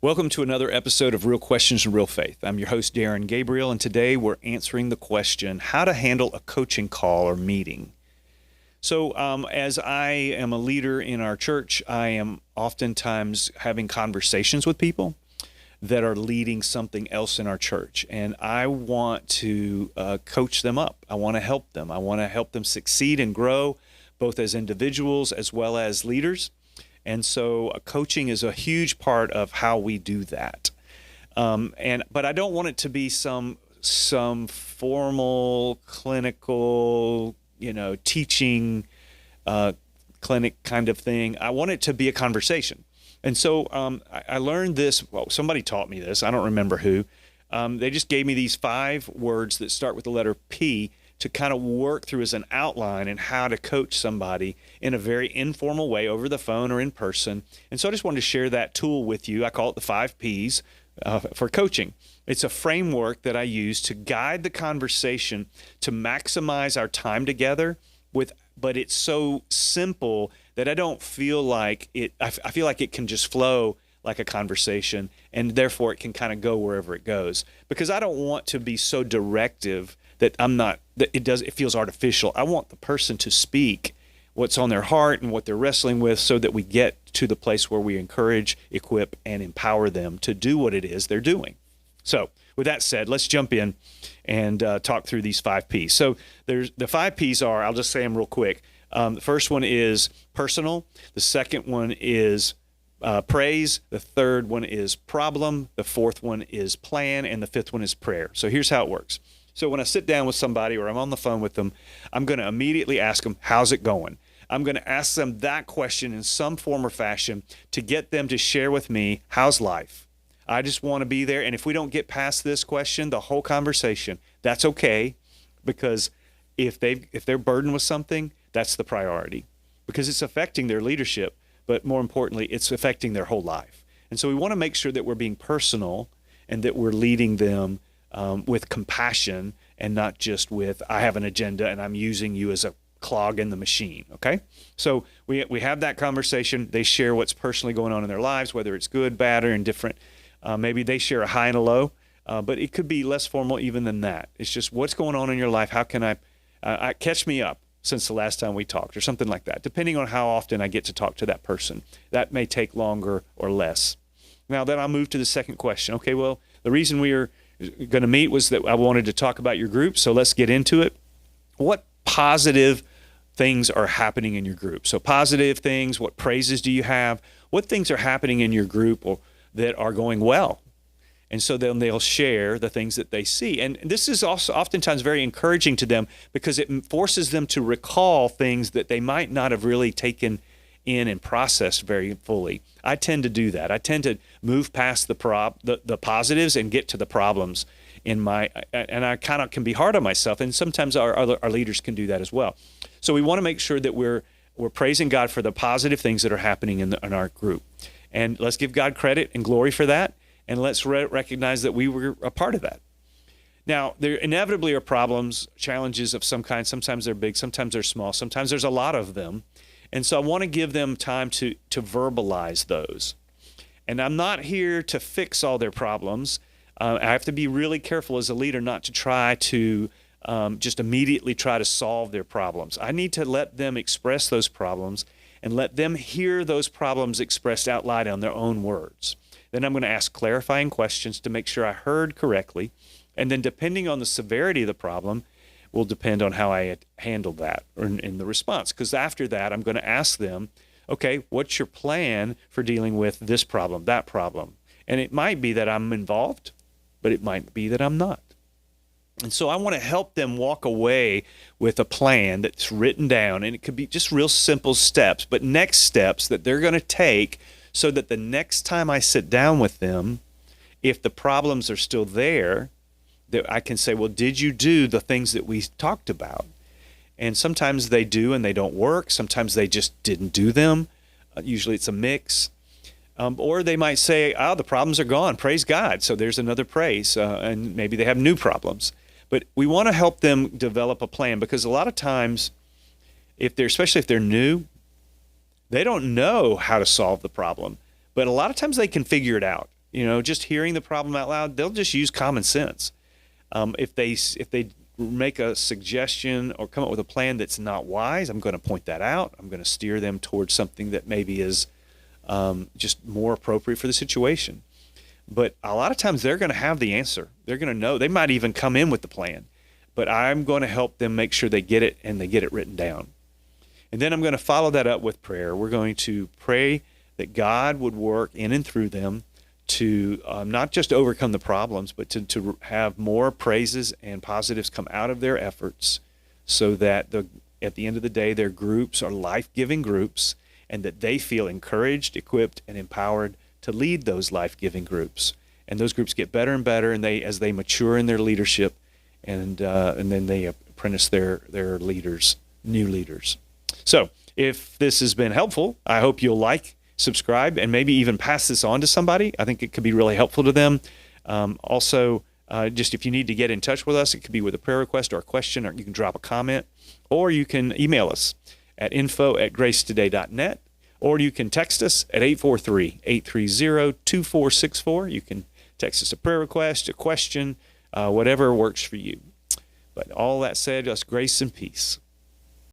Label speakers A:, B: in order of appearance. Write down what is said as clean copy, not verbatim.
A: Welcome to another episode of Real Questions and Real Faith. I'm your host, Darren Gabriel, and today we're answering the question, how to handle a coaching call or meeting. So as I am a leader in our church, I am oftentimes having conversations with people that are leading something else in our church, and I want to coach them up. I want to help them. I want to help them succeed and grow, both as individuals as well as leaders. And so coaching is a huge part of how we do that. But I don't want it to be some formal, clinical, teaching clinic kind of thing. I want it to be a conversation. And so I learned this. Well, somebody taught me this. I don't remember who. They just gave me these 5 words that start with the letter P to kind of work through as an outline and how to coach somebody in a very informal way over the phone or in person. And so I just wanted to share that tool with you. I call it the 5 Ps for coaching. It's a framework that I use to guide the conversation to maximize our time together but it's so simple that I don't feel like it, I feel like it can just flow like a conversation, and therefore it can kind of go wherever it goes. Because I don't want to be so directive that it feels artificial. I want the person to speak what's on their heart and what they're wrestling with so that we get to the place where we encourage, equip, and empower them to do what it is they're doing. So with that said, let's jump in and talk through these 5 Ps. So the 5 Ps are, I'll just say them real quick. The first one is personal. The second one is praise. The third one is problem. The fourth one is plan. And the fifth one is prayer. So here's how it works. So when I sit down with somebody or I'm on the phone with them, I'm going to immediately ask them, how's it going? I'm going to ask them that question in some form or fashion to get them to share with me, how's life? I just want to be there. And if we don't get past this question, the whole conversation, that's okay, because if they're burdened with something, that's the priority, because it's affecting their leadership, but more importantly, it's affecting their whole life. And so we want to make sure that we're being personal and that we're leading them with compassion and not just with, I have an agenda and I'm using you as a clog in the machine, okay? So we have that conversation. They share what's personally going on in their lives, whether it's good, bad, or indifferent. Maybe they share a high and a low, but it could be less formal even than that. It's just, what's going on in your life? How can I catch me up since the last time we talked, or something like that, depending on how often I get to talk to that person. That may take longer or less. Now then I'll move to the second question. Okay, well, the reason we are going to meet was that I wanted to talk about your group, so let's get into it. What positive things are happening in your group? So positive things, what praises do you have? What things are happening in your group or that are going well? And so then they'll share the things that they see. And this is also oftentimes very encouraging to them, because it forces them to recall things that they might not have really taken in and processed very fully. I tend to do that. I tend to move past the positives and get to the problems and I kind of can be hard on myself, and sometimes our leaders can do that as well. So we want to make sure that we're praising God for the positive things that are happening in our group. And let's give God credit and glory for that, and let's recognize that we were a part of that. Now, there inevitably are problems, challenges of some kind. Sometimes they're big, sometimes they're small, sometimes there's a lot of them. And so I want to give them time to verbalize those. And I'm not here to fix all their problems. I have to be really careful as a leader not to try to just immediately try to solve their problems. I need to let them express those problems and let them hear those problems expressed out loud in their own words. Then I'm going to ask clarifying questions to make sure I heard correctly. And then depending on the severity of the problem will depend on how I handled that or in the response. Because after that, I'm going to ask them, okay, what's your plan for dealing with this problem, that problem? And it might be that I'm involved, but it might be that I'm not. And so I want to help them walk away with a plan that's written down, and it could be just real simple steps, but next steps that they're going to take so that the next time I sit down with them, if the problems are still there, that I can say, well, did you do the things that we talked about? And sometimes they do and they don't work. Sometimes they just didn't do them. Usually it's a mix. Or they might say, oh, the problems are gone. Praise God. So there's another praise. And maybe they have new problems. But we want to help them develop a plan, because a lot of times, especially if they're new, they don't know how to solve the problem. But a lot of times they can figure it out. just hearing the problem out loud, they'll just use common sense. If they make a suggestion or come up with a plan that's not wise, I'm going to point that out. I'm going to steer them towards something that maybe is just more appropriate for the situation. But a lot of times they're going to have the answer. They're going to know. They might even come in with the plan. But I'm going to help them make sure they get it and they get it written down. And then I'm going to follow that up with prayer. We're going to pray that God would work in and through them to not just overcome the problems, but to have more praises and positives come out of their efforts, so that at the end of the day, their groups are life-giving groups, and that they feel encouraged, equipped, and empowered to lead those life-giving groups. And those groups get better and better, and as they mature in their leadership, and then they apprentice their leaders, new leaders. So if this has been helpful, I hope you'll like, subscribe, and maybe even pass this on to somebody. I think it could be really helpful to them. Also, just if you need to get in touch with us, it could be with a prayer request or a question, or you can drop a comment, or you can email us at info@gracetoday.net, or you can text us at 843-830-2464. You can text us a prayer request, a question, whatever works for you. But all that said, just grace and peace.